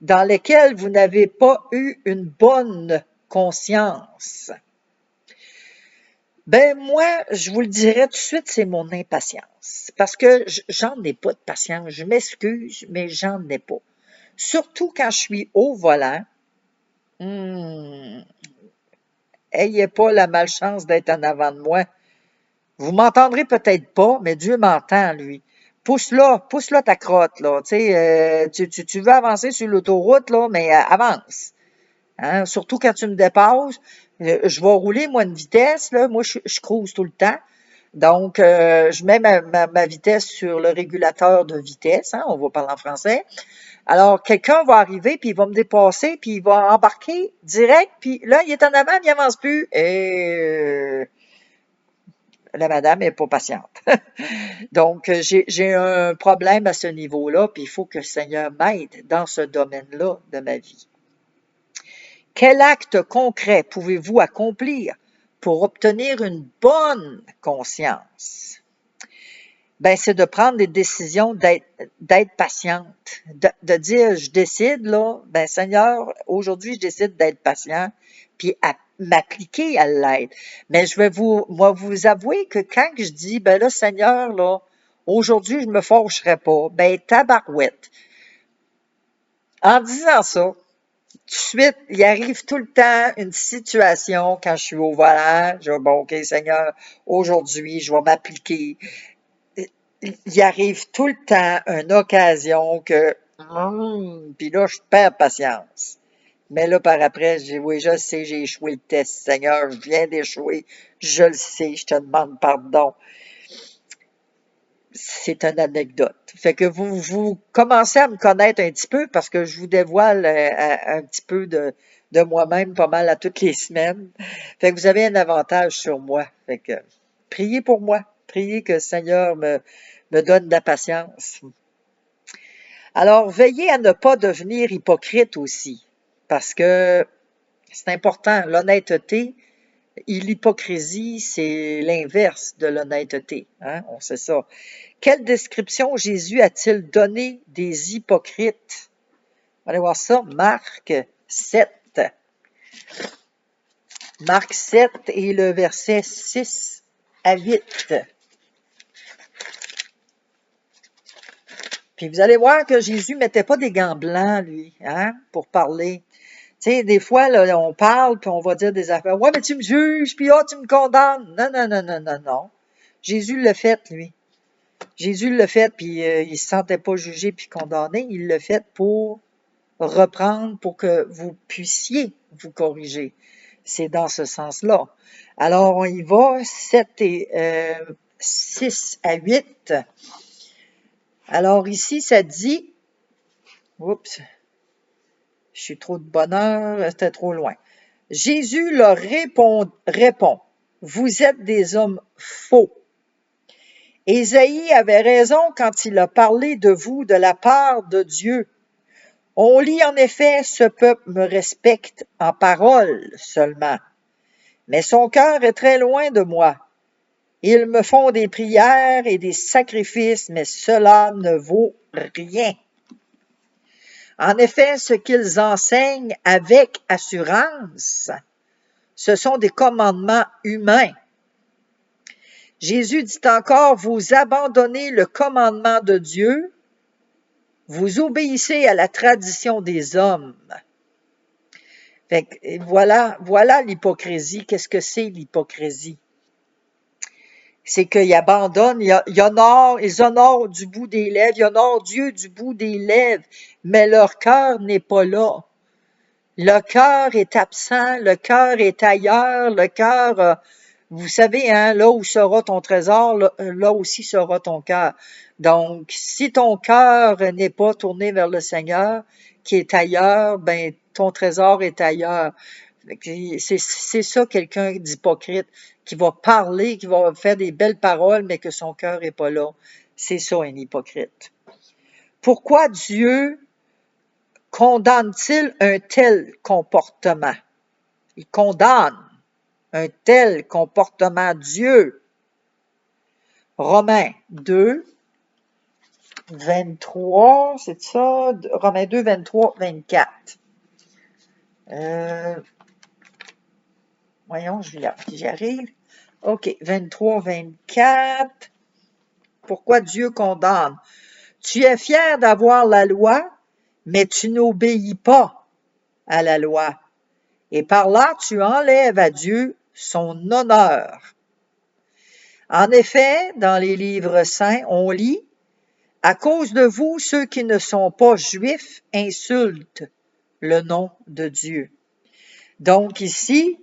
dans lequel vous n'avez pas eu une bonne conscience? Ben moi, je vous le dirais tout de suite, c'est mon impatience. Parce que j'en ai pas de patience. Je m'excuse, mais j'en ai pas. Surtout quand je suis au volant. Ayez pas la malchance d'être en avant de moi. Vous m'entendrez peut-être pas, mais Dieu m'entend, lui. Pousse-la ta crotte, là. Tu veux avancer sur l'autoroute, là, mais avance. Hein? Surtout quand tu me dépasses. Je vais rouler, moi, une vitesse, là. Moi, je cruise tout le temps. Donc, je mets ma vitesse sur le régulateur de vitesse, hein, on va parler en français. Alors, quelqu'un va arriver, puis il va me dépasser, puis il va embarquer direct, puis là, il est en avant, il avance plus. Et la madame n'est pas patiente. Donc, j'ai un problème à ce niveau-là, puis il faut que le Seigneur m'aide dans ce domaine-là de ma vie. Quel acte concret pouvez-vous accomplir pour obtenir une bonne conscience? Ben, c'est de prendre des décisions, d'être patiente, de dire, je décide, là, ben, Seigneur, aujourd'hui, je décide d'être patient, puis à m'appliquer à l'être. Mais je vais vous avouer que quand je dis, ben là, Seigneur, là, aujourd'hui, je me fâcherai pas, ben, tabarouette. En disant ça, tout de suite, il arrive tout le temps une situation quand je suis au volant, je dis, bon, OK, Seigneur, aujourd'hui, je vais m'appliquer. Il arrive tout le temps une occasion que, puis là, je perds patience. Mais là, par après, je dis, oui, je sais, j'ai échoué le test, Seigneur, je viens d'échouer, je le sais, je te demande pardon. C'est une anecdote. Fait que vous commencez à me connaître un petit peu parce que je vous dévoile un petit peu de moi-même pas mal à toutes les semaines. Fait que vous avez un avantage sur moi. Fait que priez pour moi. Priez que le Seigneur me donne de la patience. Alors, veillez à ne pas devenir hypocrite aussi, parce que c'est important. L'honnêteté et l'hypocrisie, c'est l'inverse de l'honnêteté. Hein? On sait ça. Quelle description Jésus a-t-il donné des hypocrites? Allez voir ça, Marc 7. Marc 7 et le verset 6 à 8. Puis vous allez voir que Jésus mettait pas des gants blancs, lui, hein, pour parler. Tu sais, des fois, là, on parle, puis on va dire des affaires. Ouais, mais tu me juges, puis tu me condamnes. Non, non, non, non, non, non. Jésus l'a fait, lui. Jésus l'a fait, puis il se sentait pas jugé puis condamné. Il l'a fait pour reprendre, pour que vous puissiez vous corriger. C'est dans ce sens-là. Alors, on y va, 6 à 8. Alors ici, ça dit, oups, je suis trop de bonheur, c'était trop loin. Jésus leur répond, vous êtes des hommes faux. Ésaïe avait raison quand il a parlé de vous de la part de Dieu. On lit en effet, ce peuple me respecte en parole seulement, mais son cœur est très loin de moi. Ils me font des prières et des sacrifices, mais cela ne vaut rien. En effet, ce qu'ils enseignent avec assurance, Ce sont des commandements humains. Jésus dit encore, vous abandonnez le commandement de Dieu, vous obéissez à la tradition des hommes. Fait que, voilà l'hypocrisie. Qu'est-ce que c'est l'hypocrisie? C'est qu'ils abandonnent, ils honorent du bout des lèvres, ils honorent Dieu du bout des lèvres, mais leur cœur n'est pas là. Le cœur est absent, le cœur est ailleurs, le cœur, vous savez, hein, là où sera ton trésor, là aussi sera ton cœur. Donc, si ton cœur n'est pas tourné vers le Seigneur, qui est ailleurs, ben ton trésor est ailleurs. C'est ça quelqu'un d'hypocrite, qui va parler, qui va faire des belles paroles, mais que son cœur n'est pas là. C'est ça un hypocrite. Pourquoi Dieu condamne-t-il un tel comportement? Il condamne un tel comportement, Dieu. Romains 2, 23, c'est ça? Romains 2, 23, 24. Voyons, j'y arrive. OK, 23, 24. Pourquoi Dieu condamne? Tu es fier d'avoir la loi, mais tu n'obéis pas à la loi. Et par là, tu enlèves à Dieu son honneur. En effet, dans les livres saints, on lit « À cause de vous, ceux qui ne sont pas juifs insultent le nom de Dieu. » Donc ici,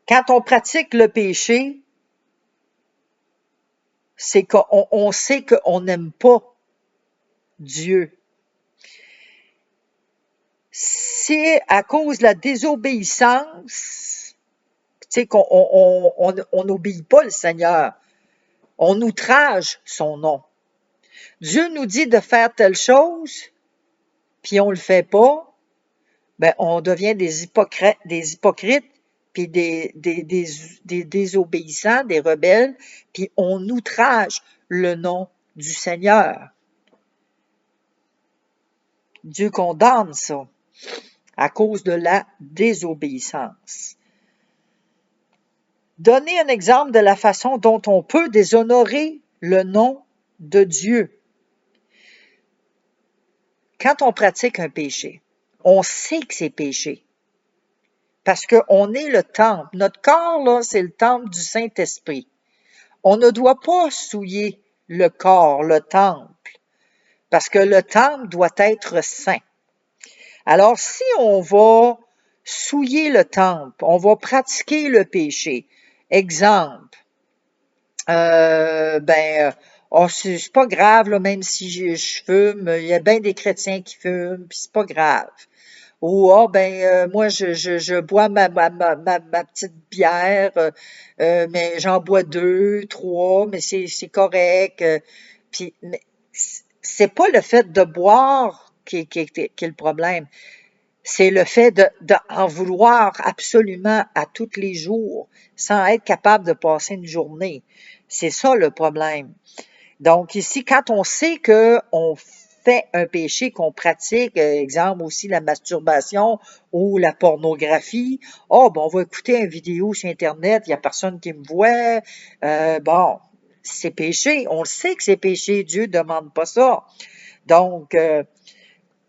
quand on pratique le péché, c'est qu'on sait qu'on n'aime pas Dieu. C'est à cause de la désobéissance, tu sais, qu'on n'obéit pas le Seigneur. On outrage son nom. Dieu nous dit de faire telle chose, puis on le fait pas, ben on devient des hypocrites, puis des désobéissants, des rebelles, puis on outrage le nom du Seigneur. Dieu condamne ça à cause de la désobéissance. Donnez un exemple de la façon dont on peut déshonorer le nom de Dieu. Quand on pratique un péché, on sait que c'est péché. Parce qu'on est le temple. Notre corps, là, c'est le temple du Saint-Esprit. On ne doit pas souiller le corps, le temple, parce que le temple doit être saint. Alors, si on va souiller le temple, on va pratiquer le péché. Exemple, c'est pas grave, là, même si je fume, il y a bien des chrétiens qui fument, puis c'est pas grave. Ou moi je bois ma petite bière, mais j'en bois 2, 3, mais c'est correct. Puis mais c'est pas le fait de boire qui est le problème. C'est le fait en vouloir absolument à tous les jours, sans être capable de passer une journée. C'est ça le problème. Donc ici, quand on sait qu'on fait un péché, qu'on pratique, exemple aussi la masturbation ou la pornographie, on va écouter une vidéo sur Internet, il n'y a personne qui me voit, c'est péché, on le sait que c'est péché, Dieu ne demande pas ça. Donc,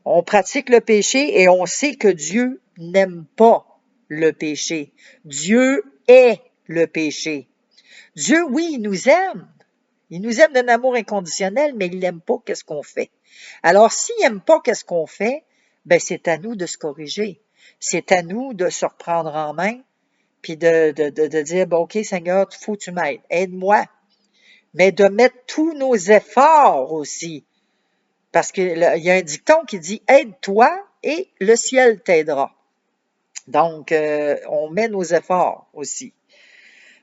on pratique le péché et on sait que Dieu n'aime pas le péché. Dieu est le péché. Dieu, oui, il nous aime. Il nous aime d'un amour inconditionnel, mais il n'aime pas qu'est-ce qu'on fait. Alors, s'il n'aime pas qu'est-ce qu'on fait, ben c'est à nous de se corriger. C'est à nous de se reprendre en main, puis de dire, OK, Seigneur, il faut que tu m'aides. Aide-moi. Mais de mettre tous nos efforts aussi. Parce qu'il y a un dicton qui dit, aide-toi et le ciel t'aidera. Donc, on met nos efforts aussi.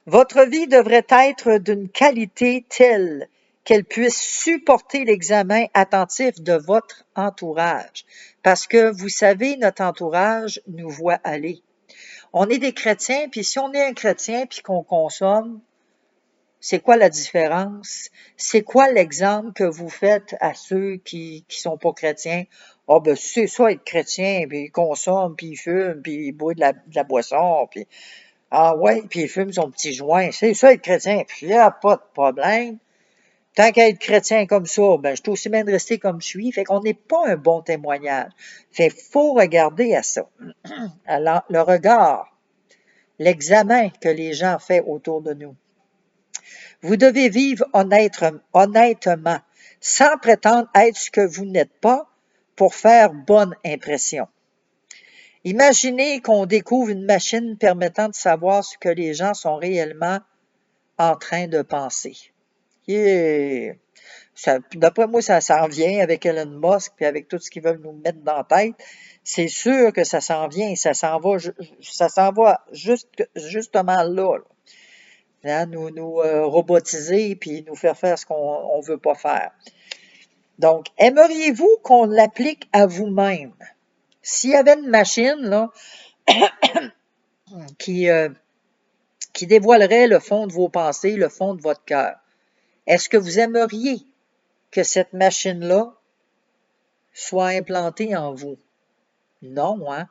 Votre vie devrait être d'une qualité telle qu'elle puisse supporter l'examen attentif de votre entourage. Parce que, vous savez, notre entourage nous voit aller. On est des chrétiens, puis si on est un chrétien puis qu'on consomme, C'est quoi la différence? C'est quoi l'exemple que vous faites à ceux qui sont pas chrétiens? Ah ben c'est ça être chrétien, puis il consomme, puis il fume, puis il boit de la boisson, puis ah ouais, puis il fume son petit joint. C'est ça être chrétien, puis il n'y a pas de problème. Tant qu'à être chrétien comme ça, ben je suis aussi bien de rester comme je suis. Fait qu'on n'est pas un bon témoignage. Fait faut regarder à ça. Alors, le regard, l'examen que les gens font autour de nous. Vous devez vivre honnêtement, sans prétendre être ce que vous n'êtes pas pour faire bonne impression. Imaginez qu'on découvre une machine permettant de savoir ce que les gens sont réellement en train de penser. Yeah. D'après moi, ça s'en vient avec Elon Musk et avec tout ce qu'ils veulent nous mettre dans la tête. C'est sûr que ça s'en vient, ça s'en va justement là. Hein, nous robotiser puis nous faire ce qu'on ne veut pas faire. Donc, aimeriez-vous qu'on l'applique à vous-même? S'il y avait une machine là, qui dévoilerait le fond de vos pensées, le fond de votre cœur, est-ce que vous aimeriez que cette machine-là soit implantée en vous? Non, hein?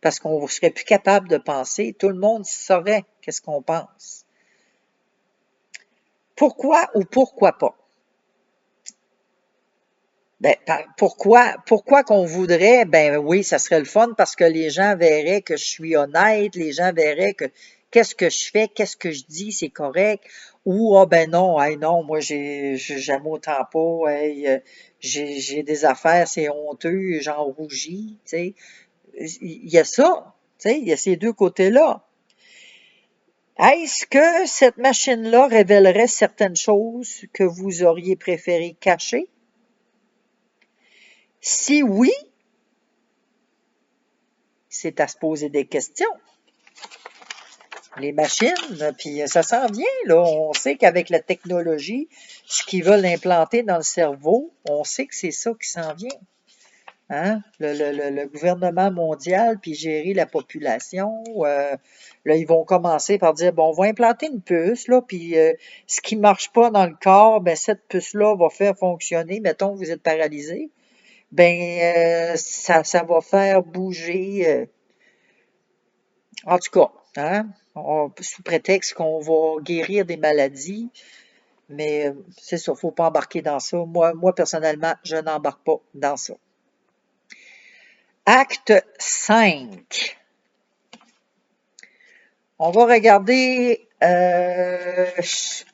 Parce qu'on ne serait plus capable de penser. Tout le monde saurait qu'est-ce qu'on pense. Pourquoi ou pourquoi pas? Ben, pourquoi qu'on voudrait? Ben oui, ça serait le fun parce que les gens verraient que je suis honnête, les gens verraient que qu'est-ce que je fais, qu'est-ce que je dis, c'est correct. Ou ah ben non, hey, non, moi j'aime autant pas, hey, j'ai des affaires, c'est honteux, j'en rougis, tu sais. Il y a ça, tu sais, il y a ces deux côtés-là. Est-ce que cette machine-là révélerait certaines choses que vous auriez préféré cacher? Si oui, c'est à se poser des questions. Les machines, puis ça s'en vient, là. On sait qu'avec la technologie, ce qu'ils veulent implanter dans le cerveau, on sait que c'est ça qui s'en vient. Hein? Le gouvernement mondial, puis gérer la population, là, ils vont commencer par dire, bon, on va implanter une puce, là, puis ce qui marche pas dans le corps, ben cette puce-là va faire fonctionner, mettons que vous êtes paralysé, ben ça va faire bouger, en tout cas, hein, sous prétexte qu'on va guérir des maladies, mais c'est ça, faut pas embarquer dans ça. Moi personnellement, je n'embarque pas dans ça. Acte 5. On va regarder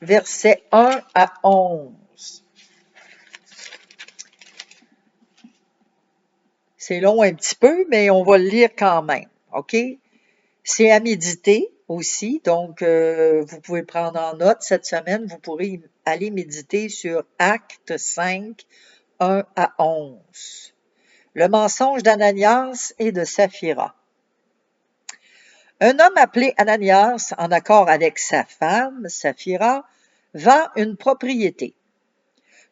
versets 1 à 11. C'est long un petit peu, mais on va le lire quand même, OK? C'est à méditer aussi, donc vous pouvez prendre en note cette semaine, vous pourrez aller méditer sur Acte 5, 1 à 11. Le mensonge d'Ananias et de Saphira. Un homme appelé Ananias, en accord avec sa femme, Saphira, vend une propriété.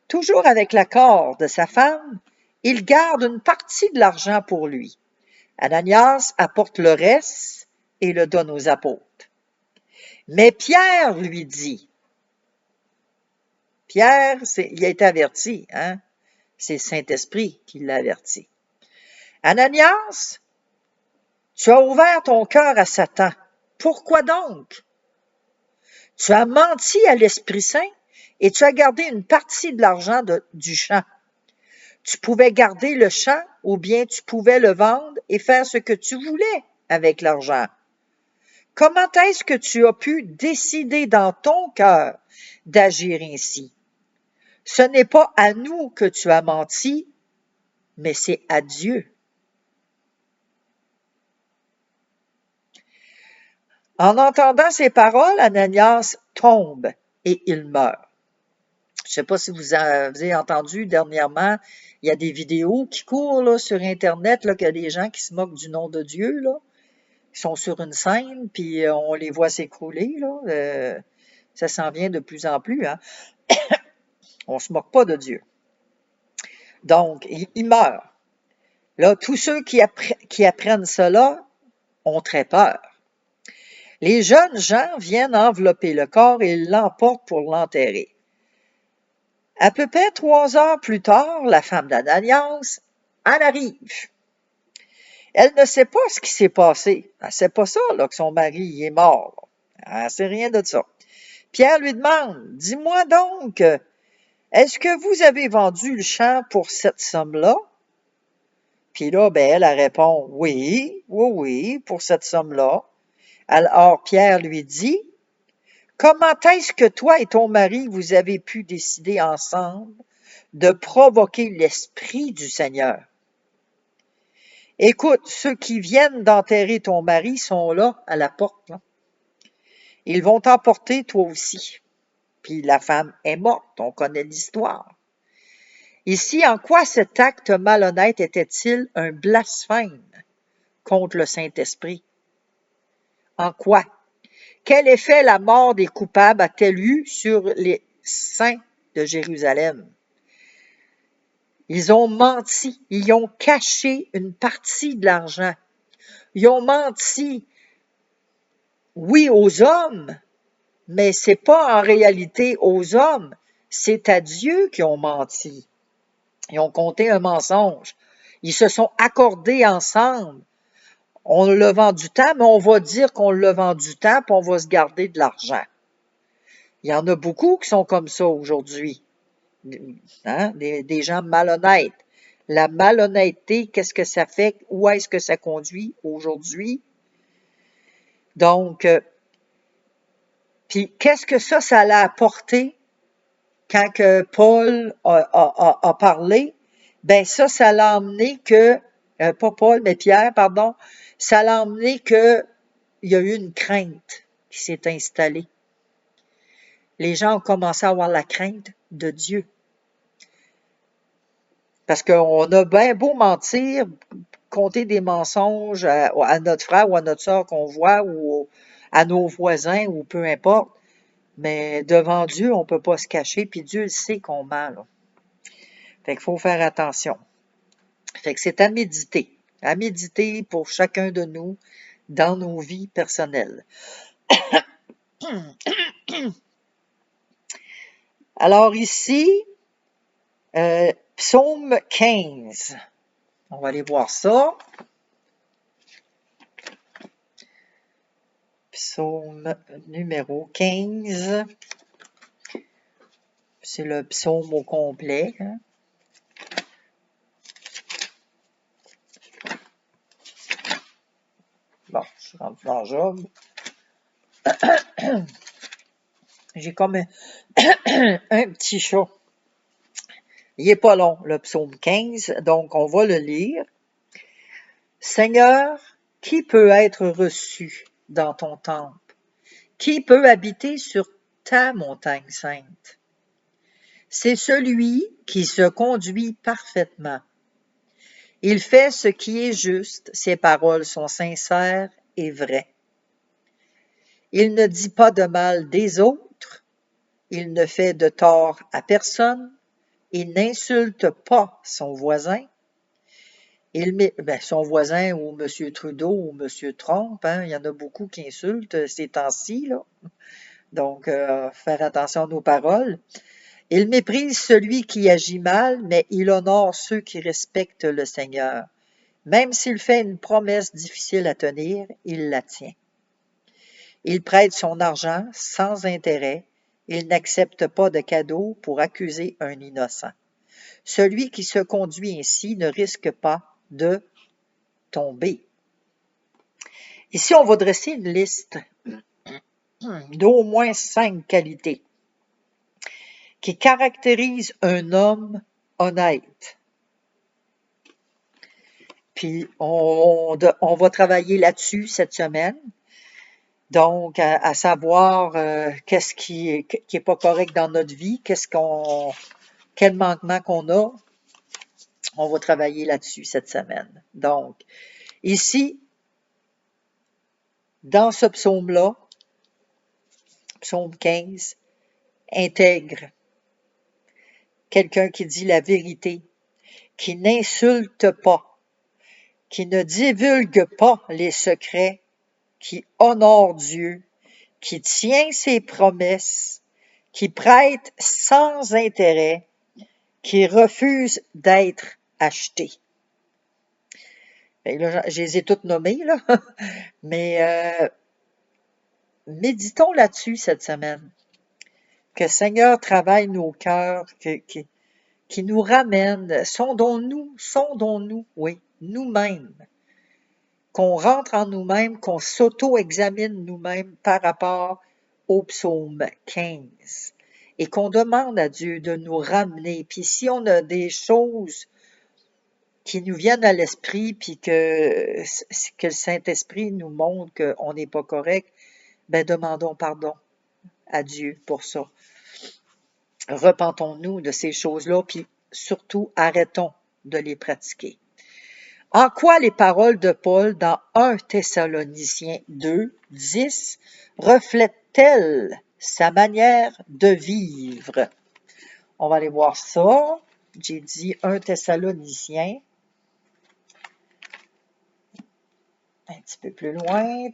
Toujours avec l'accord de sa femme, il garde une partie de l'argent pour lui. Ananias apporte le reste et le donne aux apôtres. Mais Pierre lui dit, Pierre, il a été averti, hein? C'est le Saint-Esprit qui l'a averti. Ananias, tu as ouvert ton cœur à Satan. Pourquoi donc? Tu as menti à l'Esprit Saint et tu as gardé une partie de l'argent du champ. Tu pouvais garder le champ ou bien tu pouvais le vendre et faire ce que tu voulais avec l'argent. Comment est-ce que tu as pu décider dans ton cœur d'agir ainsi? Ce n'est pas à nous que tu as menti, mais c'est à Dieu. En entendant ces paroles, Ananias tombe et il meurt. Je ne sais pas si vous avez entendu dernièrement, il y a des vidéos qui courent là, sur Internet, là, qu'il y a des gens qui se moquent du nom de Dieu, là. Ils sont sur une scène, puis on les voit s'écrouler. Là. Ça s'en vient de plus en plus. Hein. On ne se moque pas de Dieu. Donc, il meurt. Là, tous ceux qui apprennent cela ont très peur. Les jeunes gens viennent envelopper le corps et l'emportent pour l'enterrer. À peu près 3 heures plus tard, la femme d'Ananias en arrive. Elle ne sait pas ce qui s'est passé. Elle ne sait pas ça, là, que son mari est mort. Elle ne sait rien de ça. Pierre lui demande, dis-moi donc, est-ce que vous avez vendu le champ pour cette somme-là? Puis là, ben, elle répond, oui, oui, oui, pour cette somme-là. Alors Pierre lui dit, comment est-ce que toi et ton mari, vous avez pu décider ensemble de provoquer l'Esprit du Seigneur? Écoute, ceux qui viennent d'enterrer ton mari sont là, à la porte, là. Ils vont t'emporter toi aussi. Puis la femme est morte, on connaît l'histoire. Ici, en quoi cet acte malhonnête était-il un blasphème contre le Saint-Esprit? En quoi? Quel effet la mort des coupables a-t-elle eu sur les saints de Jérusalem? Ils ont menti, ils ont caché une partie de l'argent. Ils ont menti, oui, aux hommes, mais c'est pas en réalité aux hommes, c'est à Dieu qu'ils ont menti. Ils ont compté un mensonge. Ils se sont accordés ensemble. On l'a vendu tant, mais on va dire qu'on l'a vendu tant, puis on va se garder de l'argent. Il y en a beaucoup qui sont comme ça aujourd'hui. Hein? Des gens malhonnêtes. La malhonnêteté, qu'est-ce que ça fait? Où est-ce que ça conduit aujourd'hui? Donc, puis qu'est-ce que ça l'a apporté quand que Paul a parlé? Ben ça l'a emmené que, pas Paul, mais Pierre, pardon, ça l'a emmené que il y a eu une crainte qui s'est installée. Les gens ont commencé à avoir la crainte de Dieu. Parce qu'on a bien beau mentir, compter des mensonges à notre frère ou à notre soeur qu'on voit ou à nos voisins ou peu importe, mais devant Dieu, on ne peut pas se cacher, puis Dieu le sait qu'on ment, là. Fait qu'il faut faire attention. Fait que c'est à méditer pour chacun de nous dans nos vies personnelles. Alors ici, psaume 15. On va aller voir ça. Psaume numéro 15. C'est le psaume au complet. Hein? Bon, je rentre dans Job. J'ai comme un petit chat. Il n'est pas long, le psaume 15, donc on va le lire. Seigneur, qui peut être reçu dans ton temple? Qui peut habiter sur ta montagne sainte? C'est celui qui se conduit parfaitement. Il fait ce qui est juste, ses paroles sont sincères et vraies. Il ne dit pas de mal des autres, il ne fait de tort à personne, il n'insulte pas son voisin. Son voisin ou M. Trudeau ou M. Trump, hein, il y en a beaucoup qui insultent ces temps-ci, là. Donc, faire attention à nos paroles. Il méprise celui qui agit mal, mais il honore ceux qui respectent le Seigneur. Même s'il fait une promesse difficile à tenir, il la tient. Il prête son argent sans intérêt. Il n'accepte pas de cadeaux pour accuser un innocent. Celui qui se conduit ainsi ne risque pas de tomber. Ici, on va dresser une liste d'au moins 5 qualités qui caractérisent un homme honnête. Puis, on va travailler là-dessus cette semaine. Donc, à savoir qu'est-ce qui est pas correct dans notre vie, quel manquement qu'on a. On va travailler là-dessus cette semaine. Donc, ici, dans ce psaume-là, psaume 15, intègre, quelqu'un qui dit la vérité, qui n'insulte pas, qui ne divulgue pas les secrets qui honore Dieu, qui tient ses promesses, qui prête sans intérêt, qui refuse d'être acheté. Et là, je les ai toutes nommées, là. Mais méditons là-dessus cette semaine. Que le Seigneur travaille nos cœurs, qui nous ramène, sondons-nous, oui, nous-mêmes, qu'on rentre en nous-mêmes, qu'on s'auto-examine nous-mêmes par rapport au psaume 15 et qu'on demande à Dieu de nous ramener. Puis si on a des choses qui nous viennent à l'esprit, puis que le Saint-Esprit nous montre qu'on n'est pas correct, ben demandons pardon à Dieu pour ça. Repentons-nous de ces choses-là, puis surtout arrêtons de les pratiquer. En quoi les paroles de Paul dans 1 Thessaloniciens 2, 10 reflètent-elles sa manière de vivre? On va aller voir ça. J'ai dit 1 Thessaloniciens. Un petit peu plus loin,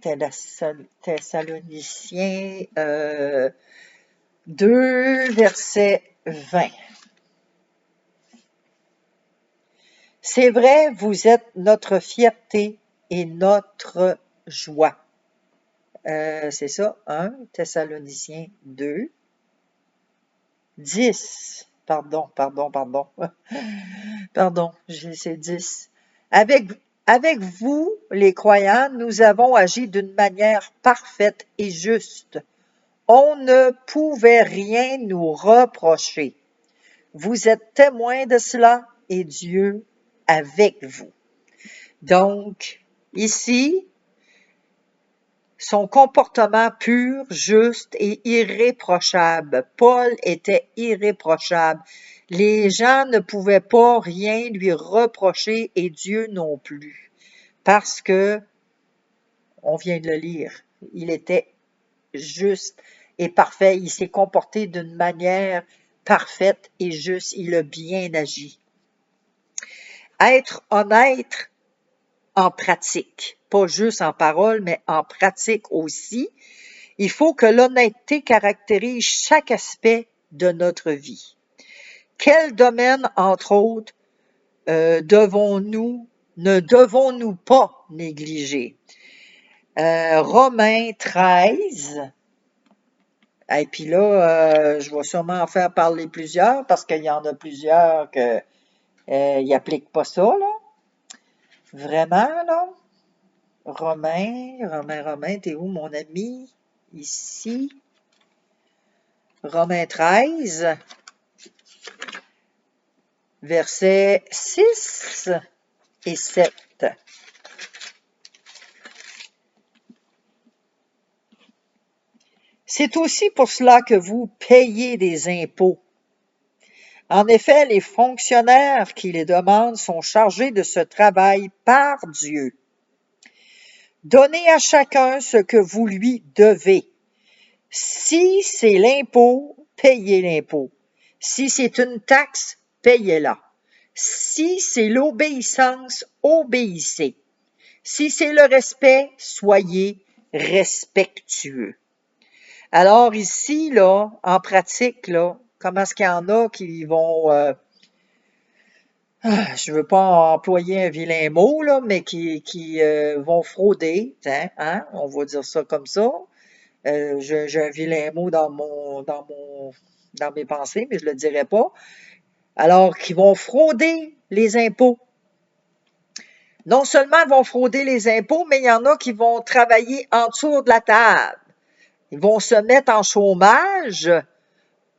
Thessaloniciens 2, verset 20. C'est vrai, vous êtes notre fierté et notre joie. C'est ça, 1 Thessaloniciens 2, 10. Pardon. Pardon, c'est 10. Avec vous, les croyants, nous avons agi d'une manière parfaite et juste. On ne pouvait rien nous reprocher. Vous êtes témoins de cela et Dieu avec vous. Donc, ici, son comportement pur, juste et irréprochable. Paul était irréprochable. Les gens ne pouvaient pas rien lui reprocher et Dieu non plus. Parce que, on vient de le lire, il était juste et parfait. Il s'est comporté d'une manière parfaite et juste. Il a bien agi. Être honnête en pratique, pas juste en parole, mais en pratique aussi. Il faut que l'honnêteté caractérise chaque aspect de notre vie. Quel domaine, entre autres, ne devons-nous pas négliger? Romains 13, et puis là, je vais sûrement en faire parler plusieurs, parce qu'il y en a plusieurs qui n'appliquent pas ça, là. Vraiment, là. Romains, t'es où, mon ami? Ici. Romains 13, versets 6 et 7. C'est aussi pour cela que vous payez des impôts. En effet, les fonctionnaires qui les demandent sont chargés de ce travail par Dieu. Donnez à chacun ce que vous lui devez. Si c'est l'impôt, payez l'impôt. Si c'est une taxe, payez-la. Si c'est l'obéissance, obéissez. Si c'est le respect, soyez respectueux. Alors ici, là, en pratique, là, comment est-ce qu'il y en a qui vont, je veux pas employer un vilain mot, là, mais qui vont frauder, hein, on va dire ça comme ça. J'ai un vilain mot dans mes pensées, mais je le dirai pas. Alors, qui vont frauder les impôts. Non seulement ils vont frauder les impôts, mais il y en a qui vont travailler en dessous de la table. Ils vont se mettre en chômage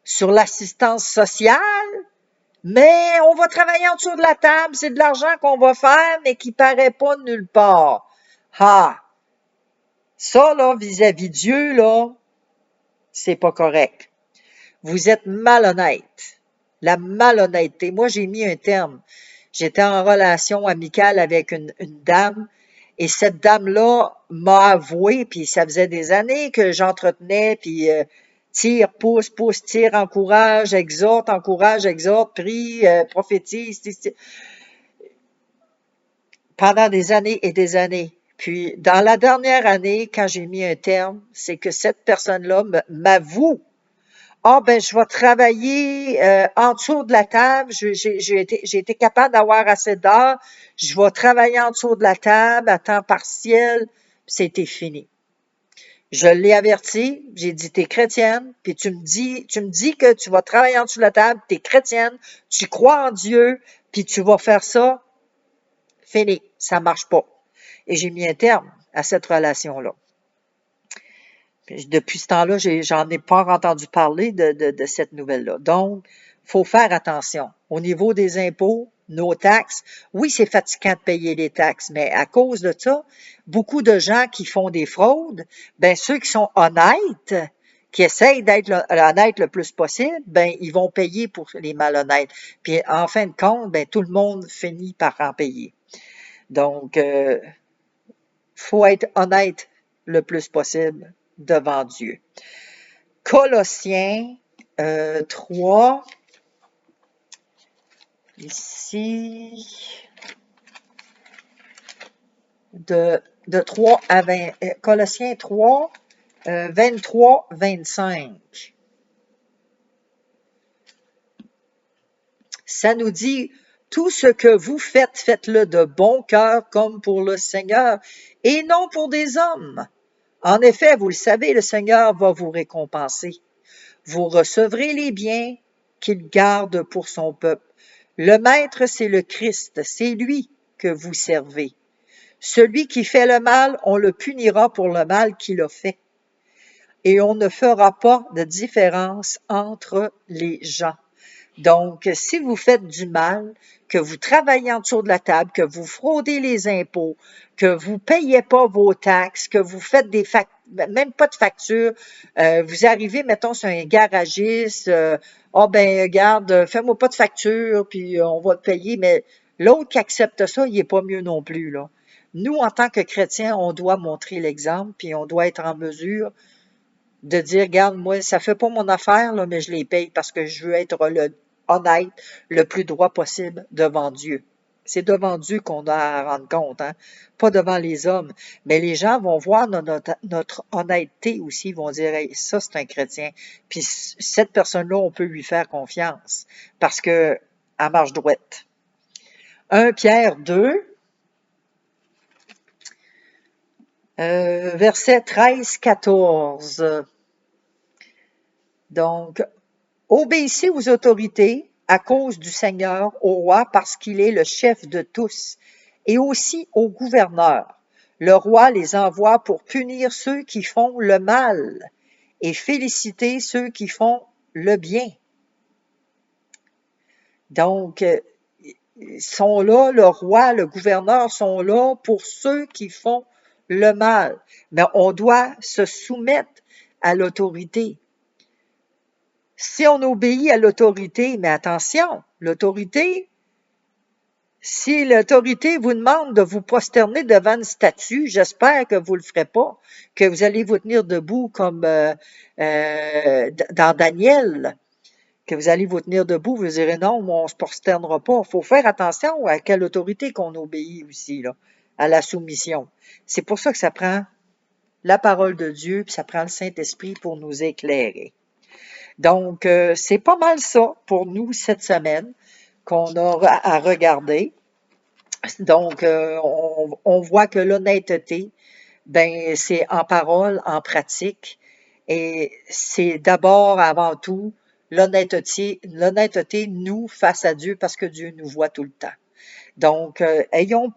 sur l'assistance sociale, mais on va travailler en dessous de la table, c'est de l'argent qu'on va faire, mais qui paraît pas nulle part. Ah! Ça, là, vis-à-vis Dieu, là, c'est pas correct. Vous êtes malhonnête. La malhonnêteté. Moi, j'ai mis un terme. J'étais en relation amicale avec une dame et cette dame-là m'a avoué, puis ça faisait des années que j'entretenais, puis tire, pousse, tire, encourage, exhorte, prie, prophétise. Pendant des années et des années. Puis, dans la dernière année, quand j'ai mis un terme, c'est que cette personne-là m'avoue, ah ben je vais travailler en dessous de la table, j'ai été capable d'avoir assez d'heures, je vais travailler en dessous de la table à temps partiel, puis c'était fini. Je l'ai averti, j'ai dit, t'es chrétienne, puis tu me dis que tu vas travailler en dessous de la table, t'es chrétienne, tu crois en Dieu, puis tu vas faire ça, fini, ça marche pas. Et j'ai mis un terme à cette relation-là. Depuis ce temps-là, j'en ai pas entendu parler de cette nouvelle-là. Donc, faut faire attention. Au niveau des impôts, nos taxes, oui, c'est fatigant de payer les taxes, mais à cause de ça, beaucoup de gens qui font des fraudes, ben ceux qui sont honnêtes, qui essayent d'être honnêtes le plus possible, ben ils vont payer pour les malhonnêtes. Puis en fin de compte, ben tout le monde finit par en payer. Donc, faut être honnête le plus possible devant Dieu. Colossiens 3, ici, de 3 à 20, Colossiens 3, 23, 25. Ça nous dit, tout ce que vous faites, faites-le de bon cœur comme pour le Seigneur et non pour des hommes. En effet, vous le savez, le Seigneur va vous récompenser. Vous recevrez les biens qu'il garde pour son peuple. Le Maître, c'est le Christ, c'est lui que vous servez. Celui qui fait le mal, on le punira pour le mal qu'il a fait. Et on ne fera pas de différence entre les gens. Donc, si vous faites du mal, que vous travaillez en dessous de la table, que vous fraudez les impôts, que vous ne payez pas vos taxes, que vous faites même pas de facture, vous arrivez, mettons, sur un garagiste, ben, regarde, fais-moi pas de facture, puis on va te payer, mais l'autre qui accepte ça, il n'est pas mieux non plus, là. Nous, en tant que chrétiens, on doit montrer l'exemple, puis on doit être en mesure de dire, regarde, moi, ça fait pas mon affaire, là, mais je les paye parce que je veux être honnête, le plus droit possible devant Dieu. C'est devant Dieu qu'on a à rendre compte, hein? Pas devant les hommes. Mais les gens vont voir notre honnêteté aussi, ils vont dire, hey, ça, c'est un chrétien. Puis cette personne-là, on peut lui faire confiance parce que elle marche droite. 1 Pierre 2, verset 13-14. Donc, obéissez aux autorités à cause du Seigneur, au roi, parce qu'il est le chef de tous, et aussi aux gouverneurs. Le roi les envoie pour punir ceux qui font le mal et féliciter ceux qui font le bien. Donc, ils sont là, le roi, le gouverneur sont là pour ceux qui font le mal. Mais on doit se soumettre à l'autorité. Si on obéit à l'autorité, mais attention, l'autorité, si l'autorité vous demande de vous prosterner devant une statue, j'espère que vous ne le ferez pas, que vous allez vous tenir debout comme dans Daniel, que vous allez vous tenir debout, vous direz non, on ne se prosternera pas. Il faut faire attention à quelle autorité qu'on obéit aussi, là, à la soumission. C'est pour ça que ça prend la parole de Dieu, puis ça prend le Saint-Esprit pour nous éclairer. Donc, c'est pas mal ça pour nous cette semaine qu'on a à regarder. Donc, on voit que l'honnêteté, ben, c'est en parole, en pratique, et c'est d'abord, avant tout, l'honnêteté, nous, face à Dieu, parce que Dieu nous voit tout le temps. Donc, ayons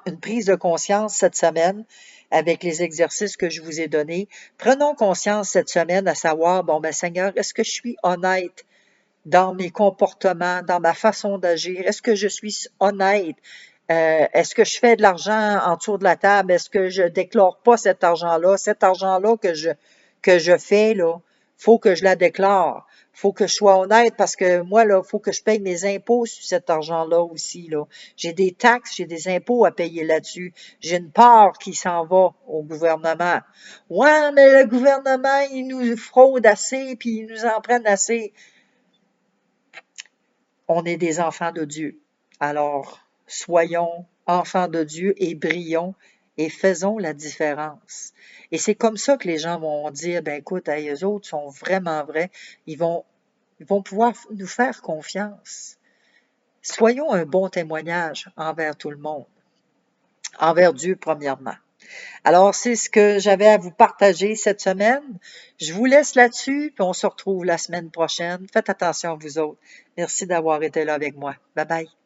une prise de conscience cette semaine avec les exercices que je vous ai donnés. Prenons conscience cette semaine à savoir, bon, ben Seigneur, est-ce que je suis honnête dans mes comportements, dans ma façon d'agir? Est-ce que je suis honnête? Est-ce que je fais de l'argent en dessous de la table? Est-ce que je déclare pas cet argent-là? Cet argent-là que je fais, là, faut que je la déclare. Faut que je sois honnête parce que moi, là, faut que je paye mes impôts sur cet argent-là aussi, là. J'ai des taxes, j'ai des impôts à payer là-dessus. J'ai une part qui s'en va au gouvernement. Ouais, mais le gouvernement, il nous fraude assez, puis ils nous en prennent assez. On est des enfants de Dieu. Alors, soyons enfants de Dieu et brillons et faisons la différence. Et c'est comme ça que les gens vont dire, ben écoute, hey, eux autres sont vraiment vrais, ils vont pouvoir nous faire confiance. Soyons un bon témoignage envers tout le monde, envers Dieu premièrement. Alors, c'est ce que j'avais à vous partager cette semaine. Je vous laisse là-dessus, puis on se retrouve la semaine prochaine. Faites attention à vous autres. Merci d'avoir été là avec moi. Bye bye.